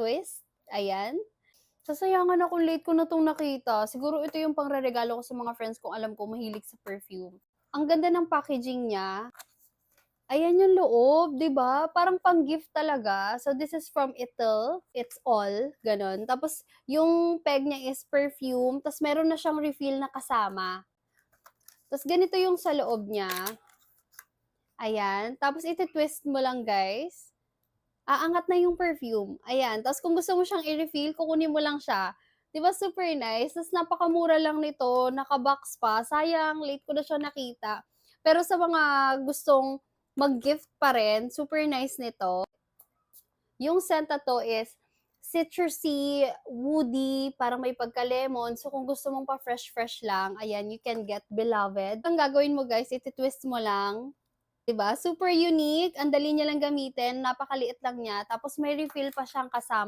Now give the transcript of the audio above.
twist. Ayan. Sasayangan ako, late ko na 'tong nakita. Siguro ito yung pangreregalo ko sa mga friends kong alam ko mahilig sa perfume. Ang ganda ng packaging niya. Ayan yung loob, 'di ba? Parang pang-gift talaga. So, this is from Ital, It's All, gano'n. Tapos yung peg niya is perfume, ta's meron na siyang refill na kasama. Ta's ganito yung sa loob niya. Ayan, tapos iti-twist mo lang, guys. Aangat na yung perfume, ayan. Tapos kung gusto mo siyang i-refill, kukunin mo lang siya. 'Di ba super nice? Ta's napakamura lang nito, naka-box pa. Sayang, late ko na siya nakita. Pero sa mga gustong mag-gift pa rin, super nice nito. Yung scent na 'to is citrusy, woody, parang may pagka-lemon. So kung gusto mong pa-fresh-fresh lang, ayan, you can get Beloved. Ang gagawin mo, guys, iti-twist mo lang. 'Di ba, super unique, ang dali niya lang gamitin, napakaliit lang niya, tapos may refill pa siyang kasama.